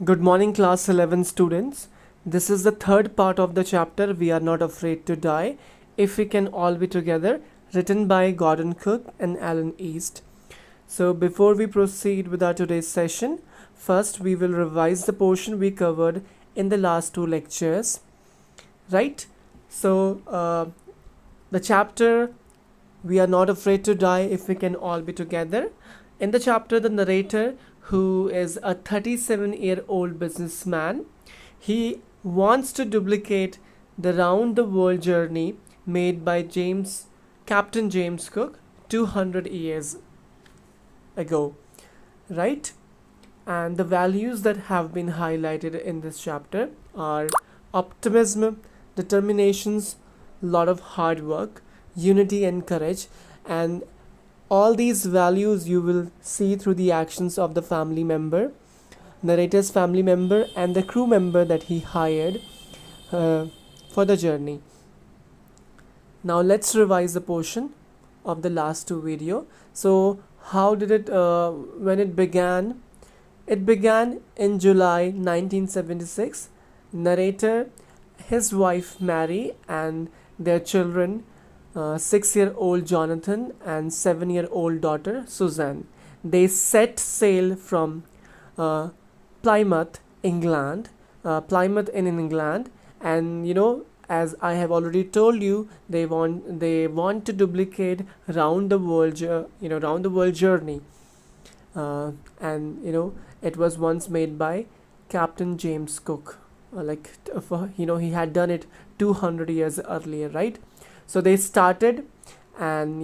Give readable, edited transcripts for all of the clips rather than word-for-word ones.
Good morning, class 11 students. This is the third part of the chapter We Are Not Afraid to Die If We Can All Be Together, written by Gordon Cook and Alan East. So, before we proceed with our today's session, first we will revise the portion we covered in the last two lectures, right? So, the chapter We Are Not Afraid to Die If We Can All Be Together. In the chapter, the narrator, who is a 37-year-old businessman, he wants to duplicate the round the world journey made by Captain James Cook 200 years ago, right? And the values that have been highlighted in this chapter are optimism, determinations, lot of hard work, unity and courage, and all these values you will see through the actions of the family member, narrator's family member, and the crew member that he hired uh, for the journey. Now let's revise the portion of the last two video. So how did it when it began? It began in July 1976. Narrator, his wife Mary, and their children, 6-year-old Jonathan and 7-year-old daughter Suzanne. They set sail from uh, Plymouth, England, Plymouth in England, and as I have already told you, they want to duplicate round the world, round the world journey, and it was once made by Captain James Cook. He had done it 200 years earlier, right? So they started, and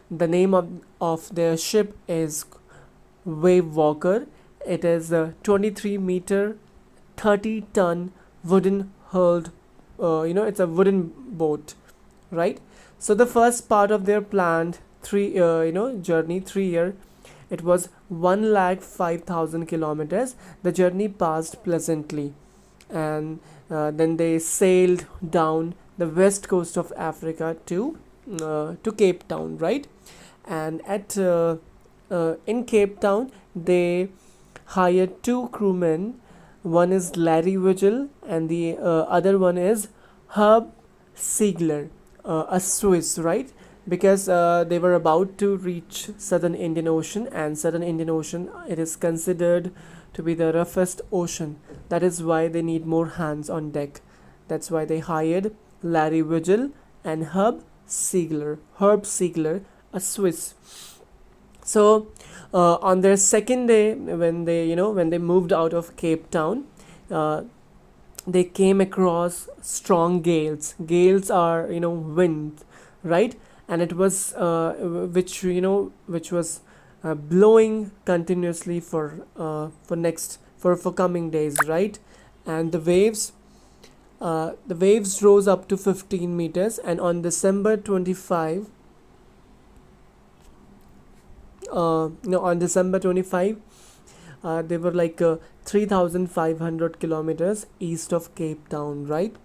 the name of their ship is Wave Walker. It is a 23-meter, 30-ton wooden hulled, it's a wooden boat, right? So the first part of their planned journey, 3 year, it was 105,000 kilometers. The journey passed pleasantly, and then they sailed down the west coast of Africa to Cape Town, right? And at in Cape Town, they hired two crewmen. One is Larry Vigil, and the other one is Herb Siegler, a Swiss, right? Because they were about to reach Southern Indian Ocean, and Southern Indian Ocean, it is considered to be the roughest ocean. That is why they need more hands on deck. That's why they hired Larry Vigil and Herb Siegler, a Swiss. So on their second day, when they moved out of Cape Town, uh, they came across strong gales. Gales are wind, right? And it was which was blowing continuously for coming days, right? And the waves rose up to 15 meters, and on December 25, on December 25, they were like 3,500 kilometers east of Cape Town, right?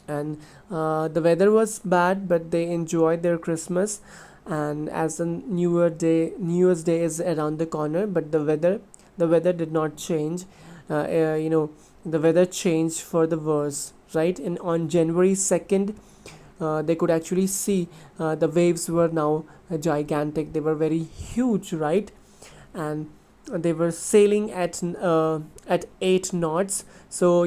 And the weather was bad, but they enjoyed their Christmas. And as the New Year's Day is around the corner, but the weather did not change. The weather changed for the worse, right? And on January 2nd, they could actually see the waves were now gigantic. They were very huge, right? And they were sailing at 8 knots. So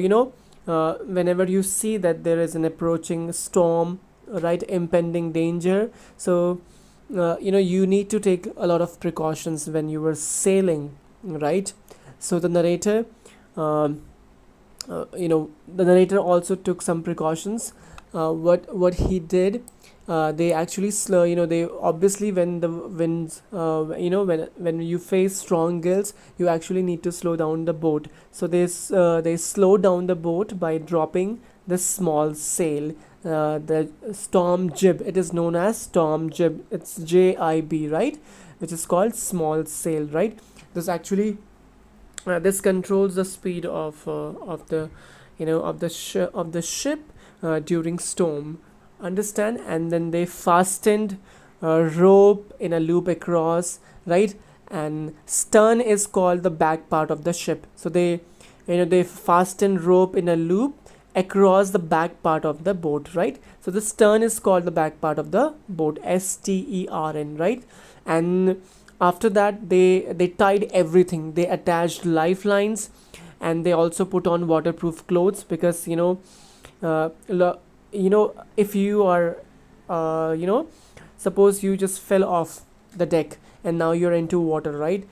whenever you see that there is an approaching storm, right, impending danger, so you need to take a lot of precautions when you were sailing, right? So um, the narrator also took some precautions. What he did, they actually slow. They obviously, when the winds, when you face strong gales, you actually need to slow down the boat. So they slow down the boat by dropping the small sail, the storm jib. It is known as storm jib. It's JIB, right? Which is called small sail, right? This controls the speed of the ship during storm, understand? And then they fastened a rope in a loop across, right? And stern is called the back part of the ship. So they they fasten rope in a loop across the back part of the boat, right? So the stern is called the back part of the boat, stern, right? And after that, they tied everything. They attached lifelines, and they also put on waterproof clothes, because if you are suppose you just fell off the deck and now you're into water, right?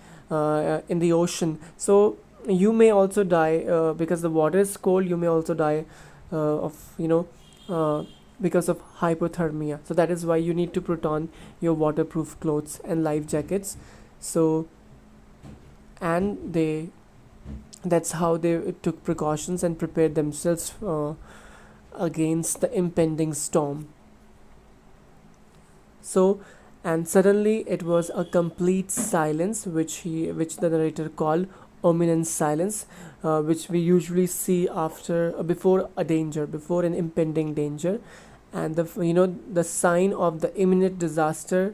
In the ocean, so you may also die, because the water is cold. You may also die of uh, because of hypothermia. So that is why you need to put on your waterproof clothes and life jackets. So, and they that's how they took precautions and prepared themselves against the impending storm. So, and suddenly it was a complete silence, which the narrator called ominous silence, which we usually see after before a danger, before an impending danger, and the sign of the imminent disaster,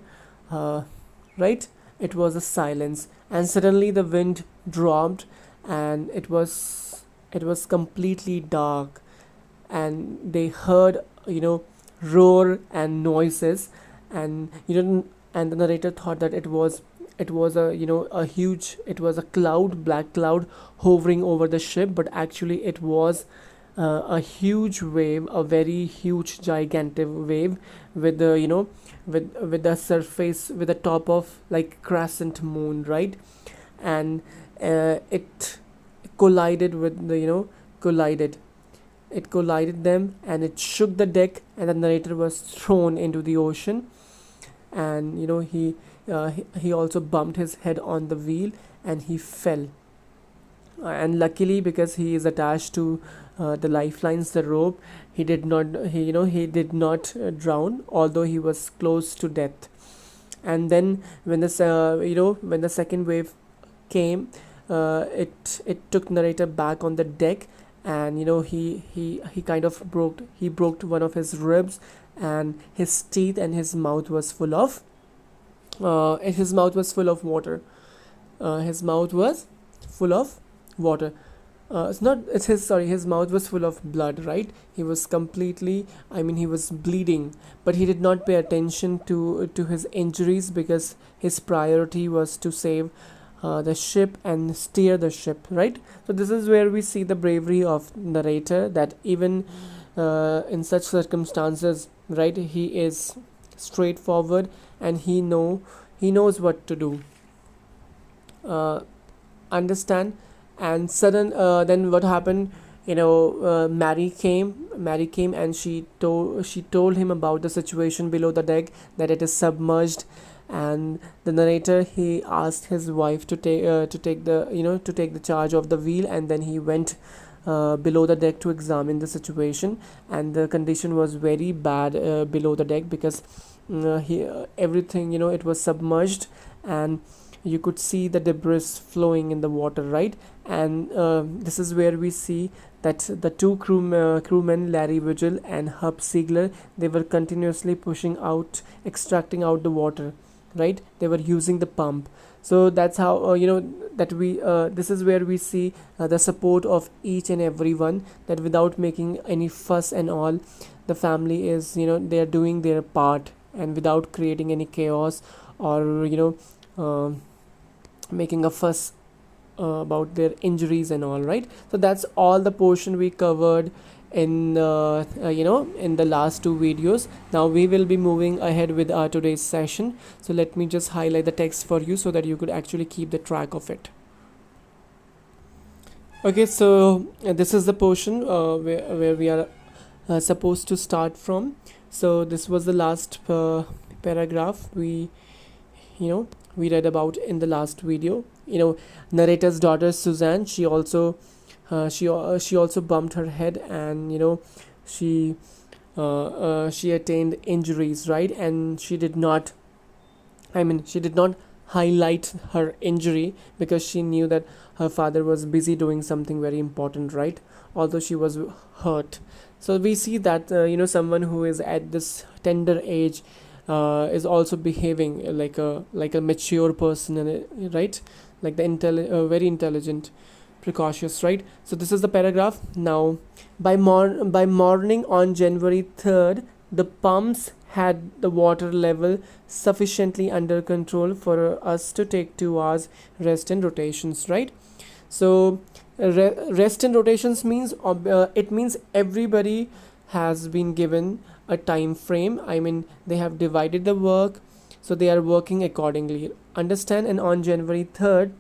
uh, right? It was a silence, and suddenly the wind dropped, and it was completely dark, and they heard roar and noises, and and the narrator thought that it was a a huge, it was a cloud, black cloud, hovering over the ship, but actually it was a huge wave, a very huge gigantic wave, with the with the surface, with the top of like crescent moon, right? And it collided with the collided it collided them, and it shook the deck, and the narrator was thrown into the ocean. And he also bumped his head on the wheel, and he fell. And luckily, because he is attached to the lifelines, the rope, he did not drown, although he was close to death. And then when the second wave came, it took narrator back on the deck, and he kind of broke one of his ribs, and his teeth and his mouth was full of water. His mouth was full of water. It's not it's his sorry His mouth was full of blood, right? He was completely, I mean, he was bleeding, but he did not pay attention to his injuries, because his priority was to save the ship and steer the ship, right? So this is where we see the bravery of narrator, that even in such circumstances, right, he is straightforward, and he knows what to do. uh, Understand. And sudden then what happened, Mary came, and she told him about the situation below the deck, that it is submerged. And the narrator, he asked his wife to take the charge of the wheel, and then he went below the deck to examine the situation. And the condition was very bad below the deck, because everything, it was submerged, and you could see the debris flowing in the water, right? And this is where we see that the two crewmen, Larry Vigil and Hub Ziegler, they were continuously extracting out the water, right? They were using the pump. So that's how that we this is where we see the support of each and every one, that without making any fuss and all, the family is, they are doing their part, and without creating any chaos, or making a fuss about their injuries and all, right? So that's all the portion we covered in the last two videos. Now we will be moving ahead with our today's session. So let me just highlight the text for you, so that you could actually keep the track of it. Okay, so this is the portion where we are supposed to start from. So this was the last paragraph we read about in the last video. Narrator's daughter Suzanne, she also bumped her head, and she attained injuries, right? And she did not highlight her injury, because she knew that her father was busy doing something very important, right? Although she was hurt. So we see that someone who is at this tender age is also behaving like a mature person, right? Like the very intelligent precautious, right? So this is the paragraph. Now, by morning on January 3rd, the pumps had the water level sufficiently under control for us to take 2 hours rest and rotations, right? So rest and rotations means it means everybody has been given a time frame. I mean, they have divided the work, so they are working accordingly, understand? And on January 3rd,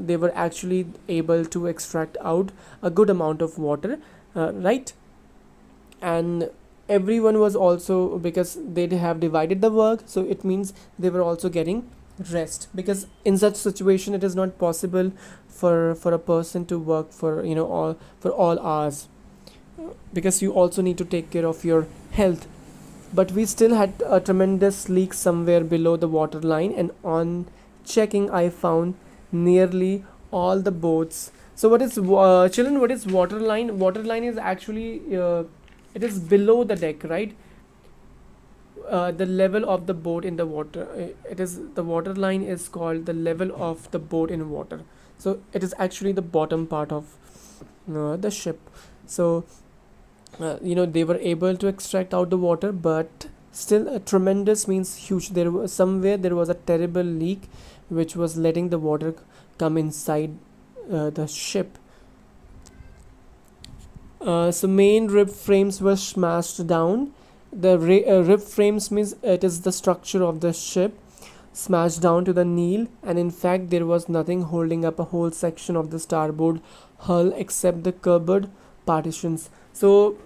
they were actually able to extract out a good amount of water, right? And everyone was also, because they have divided the work, so it means they were also getting rest, because in such situation it is not possible for a person to work for, all hours, because you also need to take care of your health. But we still had a tremendous leak somewhere below the water line, and on checking I found nearly all the boats. So what is children, what is water line? Water line is actually it is below the deck, right? The level of the boat in the water, it is, the water line is called the level of the boat in water. So it is actually the bottom part of the ship. So they were able to extract out the water, but still a tremendous means huge. There was somewhere, there was a terrible leak which was letting the water come inside the ship. So main rib frames were smashed down. The rib frames means it is the structure of the ship smashed down to the kneel, and in fact there was nothing holding up a whole section of the starboard hull except the cupboard partitions. So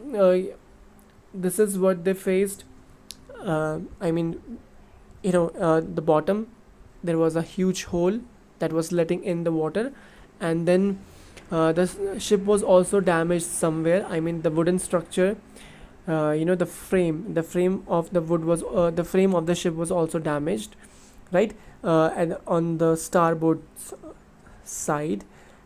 this is what they faced. I mean, the bottom, there was a huge hole that was letting in the water, and then the ship was also damaged somewhere. I mean, the wooden structure, the frame of the wood was the frame of the ship was also damaged, right? And on the starboard side,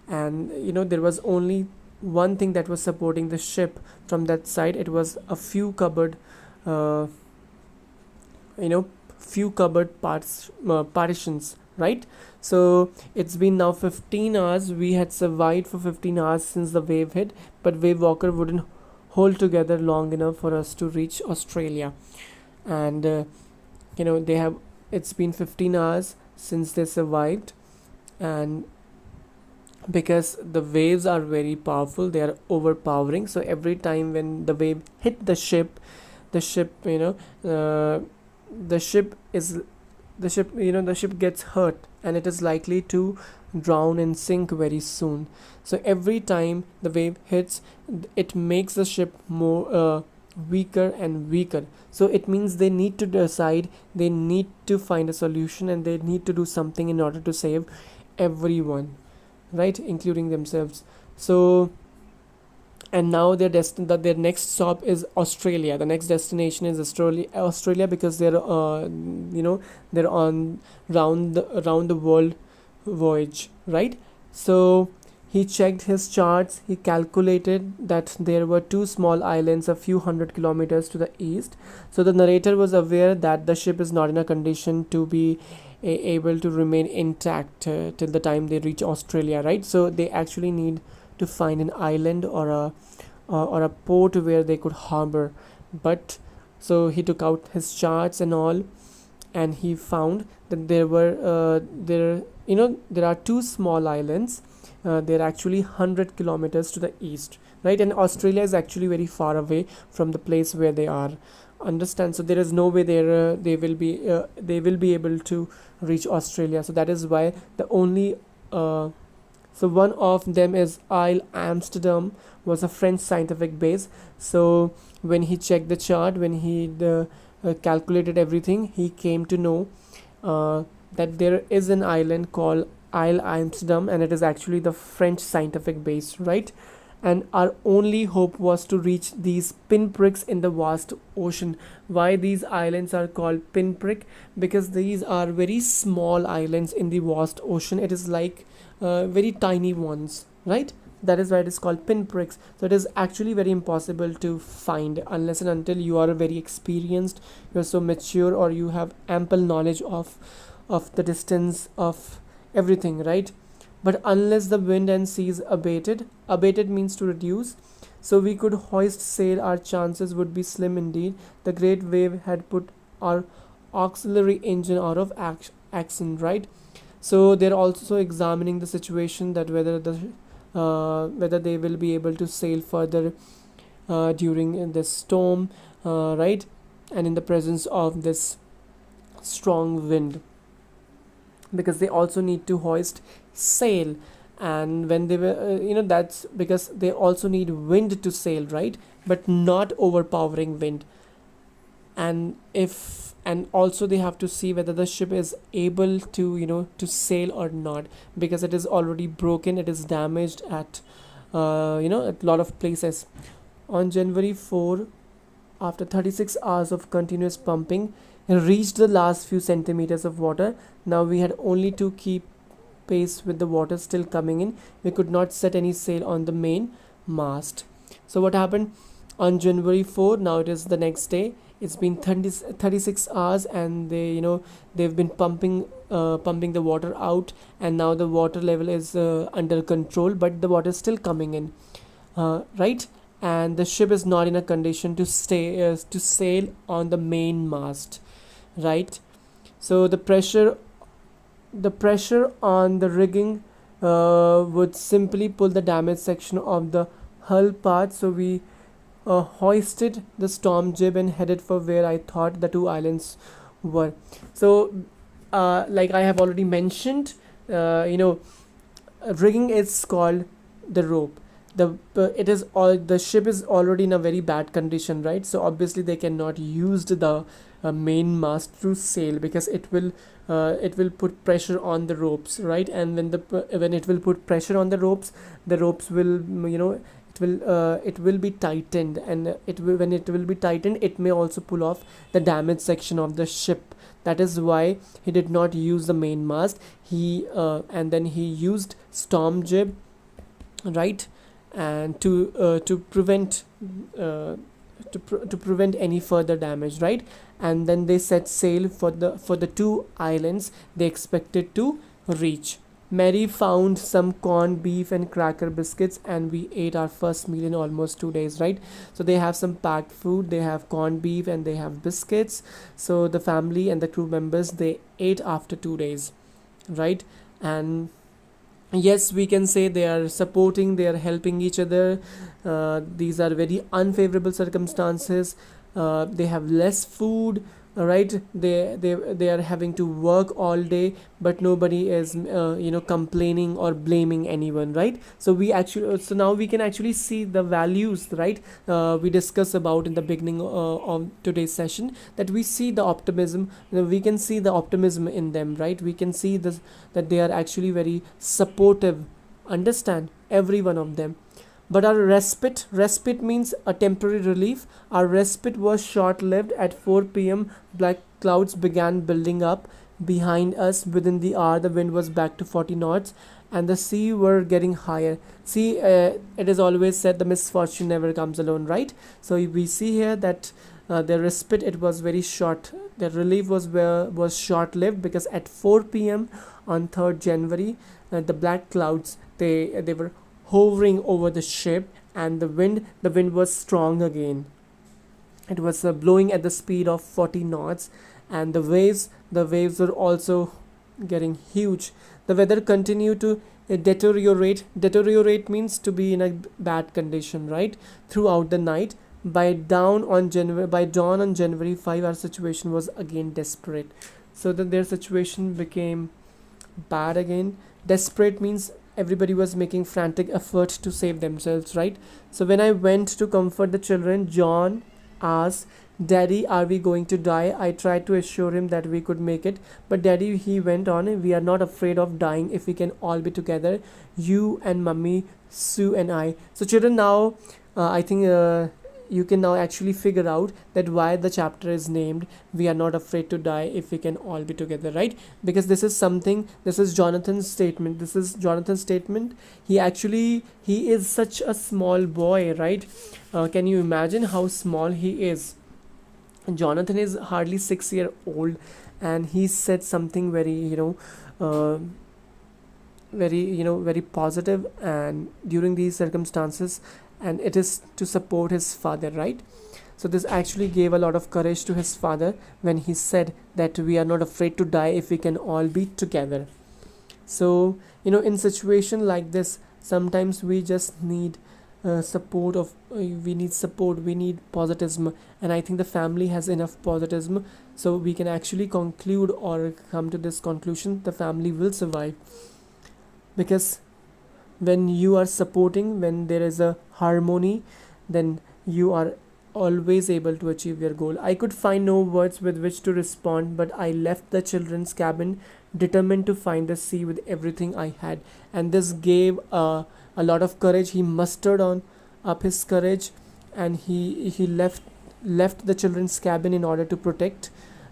and there was only one thing that was supporting the ship from that side. It was a few cupboard uh, few cupboard partitions, right? So it's been now 15 hours. We had survived for 15 hours since the wave hit, but wave walker wouldn't hold together long enough for us to reach Australia. And they have, it's been 15 hours since they survived, and because the waves are very powerful, they are overpowering. So every time when the wave hit the ship, the ship you know the ship is the ship gets hurt, and it is likely to drown and sink very soon. So every time the wave hits, it makes the ship more weaker and weaker. So it means they need to decide, they need to find a solution, and they need to do something in order to save everyone, right, including themselves. So, and now their next stop is Australia. The next destination is Australia, because they're on round the world voyage, right? So he checked his charts. He calculated that there were two small islands a few hundred kilometers to the east. So the narrator was aware that the ship is not in a condition to be able to remain intact till the time they reach Australia, right? So they actually need to find an island or a port where they could harbor. But so he took out his charts and all, and he found that there are two small islands. They're actually 100 kilometers to the east, right? And Australia is actually very far away from the place where they are, understand? So there is no way they will be able to reach Australia. So that is why the only so one of them is Isle Amsterdam, was a French scientific base. So when he checked the chart, when he calculated everything, he came to know that there is an island called Isle Amsterdam, and it is actually the French scientific base, right? And our only hope was to reach these pinpricks in the vast ocean. Why these islands are called pinprick? Because these are very small islands in the vast ocean. It is like very tiny ones, right? That is why it is called pinpricks. So it is actually very impossible to find unless and until you are very experienced, you are so mature, or you have ample knowledge of the distance of everything, right? But unless the wind and seas abated means to reduce, so we could hoist sail, our chances would be slim indeed. The great wave had put our auxiliary engine out of action, right? So they're also examining the situation, that whether they will be able to sail further during this storm, right? And in the presence of this strong wind, because they also need to hoist sail. And when they were that's because they also need wind to sail, right? But not overpowering wind. And also they have to see whether the ship is able to to sail or not, because it is already broken, it is damaged at at a lot of places. On January 4, after 36 hours of continuous pumping, it reached the last few centimeters of water. Now we had only to keep pace with the water still coming in. We could not set any sail on the main mast. So what happened on January 4? Now it is the next day. It's been 36 hours, and they've been pumping the water out, and now the water level is under control, but the water is still coming in, right? And the ship is not in a condition to sail on the main mast, right? So the pressure on the rigging would simply pull the damaged section of the hull part. So we hoisted the storm jib and headed for where I thought the two islands were. So like I have already mentioned, rigging is called the rope. The ship is already in a very bad condition, right? So obviously they cannot use the main mast to sail, because it will put pressure on the ropes, right? And when it will put pressure on the ropes will it will be tightened, and when it will be tightened, it may also pull off the damaged section of the ship. That is why he did not use the main mast. And then he used storm jib, right? And to prevent to prevent any further damage, right? And then they set sail for the two islands they expected to reach. Mary found some corned beef and cracker biscuits, and we ate our first meal in almost 2 days, right? So they have some packed food, they have corned beef, and they have biscuits. So the family and the crew members, they ate after 2 days, right? And yes, we can say they are supporting, they are helping each other. These are very unfavorable circumstances. They have less food, right? They are having to work all day, but nobody is complaining or blaming anyone, right? So now we can actually see the values, right? We discussed about in the beginning of today's session, that we see the optimism. We can see the optimism in them, right? We can see this, that they are actually very supportive. Understand, every one of them. But our respite means a temporary relief. Our respite was short-lived. At 4 p.m., black clouds began building up behind us. Within the hour, the wind was back to 40 knots, and the sea were getting higher. See, it is always said the misfortune never comes alone, right? So we see here that their respite, it was very short. The relief was short-lived, because at 4 p.m. on 3rd January, the black clouds, they were hovering over the ship, and the wind was strong again. It was blowing at the speed of 40 knots, and the waves were also getting huge. The weather continued to deteriorate means to be in a bad condition, right? Throughout the night. By dawn on January 5, our situation was again desperate. So that their situation became bad again. Desperate means everybody was making frantic effort to save themselves, right? So when I went to comfort the children, John asked, "Daddy, are we going to die?" I tried to assure him that we could make it. "But Daddy," he went on, "we are not afraid of dying if we can all be together. You and Mummy, Sue and I." So children, now I think you can now actually figure out that why the chapter is named "We Are Not Afraid to Die If We Can All Be Together," right? Because this is Jonathan's statement. He is such a small boy, right? Can you imagine how small he is? Jonathan is hardly 6 year old, and he said something very uh, very positive and during these circumstances, and it is to support his father, right? So this actually gave a lot of courage to his father when he said that we are not afraid to die if we can all be together. So in situation like this, sometimes we just need support of we need support, we need positivism, and I think the family has enough positivism, so we can actually conclude or come to this conclusion: the family will survive. Because when you are supporting, when there is a harmony, then you are always able to achieve your goal. I could find no words with which to respond, but I left the children's cabin determined to find the sea with everything I had. And this gave a lot of courage. He mustered on up his courage, and he left the children's cabin in order to protect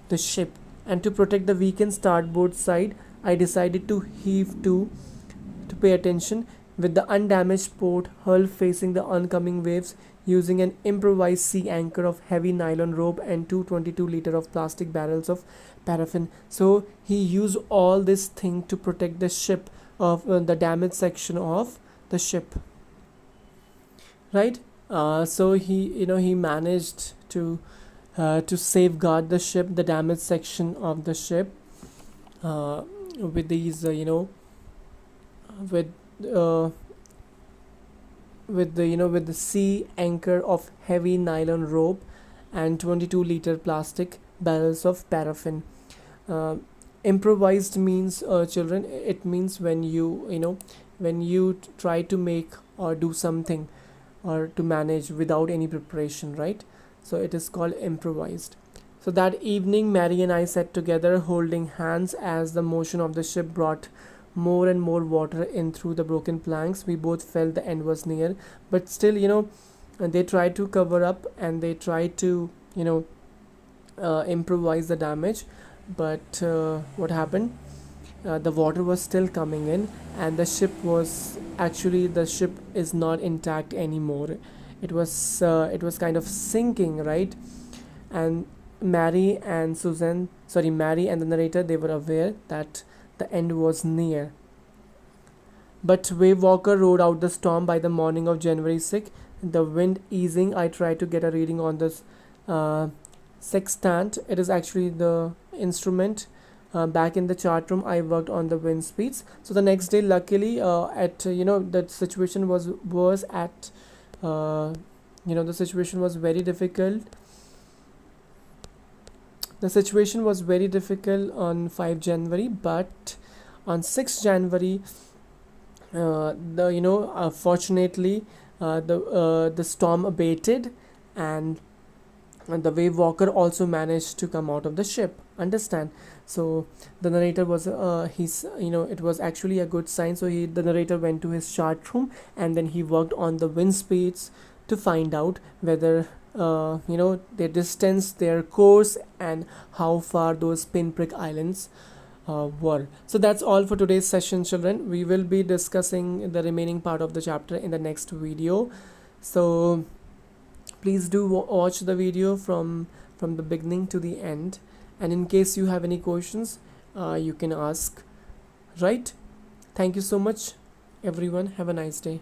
the ship. And to protect the weakened starboard side, I decided to heave to pay attention, with the undamaged port hull facing the oncoming waves, using an improvised sea anchor of heavy nylon rope and 222-liter of plastic barrels of paraffin. So he used all this thing to protect the ship of the damaged section of the ship, right? So he managed to safeguard the ship, the damaged section of the ship, with these with uh, with the sea anchor of heavy nylon rope and 22-liter plastic barrels of paraffin. uh, Improvised means, children, it means when when you try to make or do something or to manage without any preparation, right? So it is called improvised. So that evening, Mary and I sat together holding hands as the motion of the ship brought more and more water in through the broken planks. We both felt the end was near, but still, they tried to cover up and they tried to, improvise the damage. But what happened? The water was still coming in, and the ship is not intact anymore. It was kind of sinking, right? And Mary and the narrator, they were aware that the end was near. But Wave Walker rode out the storm by the morning of January 6th. The wind easing, I tried to get a reading on this uh, sextant. It is actually the instrument. Back in the chart room, I worked on the wind speeds. So the next day, luckily, the situation was at the situation was very difficult. The situation was very difficult on 5 January, but on 6 January, fortunately, the storm abated, and the wave walker also managed to come out of the ship. Understand? So the narrator was it was actually a good sign. So the narrator went to his chart room, and then he worked on the wind speeds to find out whether their distance, their course, and how far those pinprick islands were. So that's all for today's session, children. We will be discussing the remaining part of the chapter in the next video. So please do watch the video from the beginning to the end, and in case you have any questions, you can ask, right? Thank you so much, everyone. Have a nice day.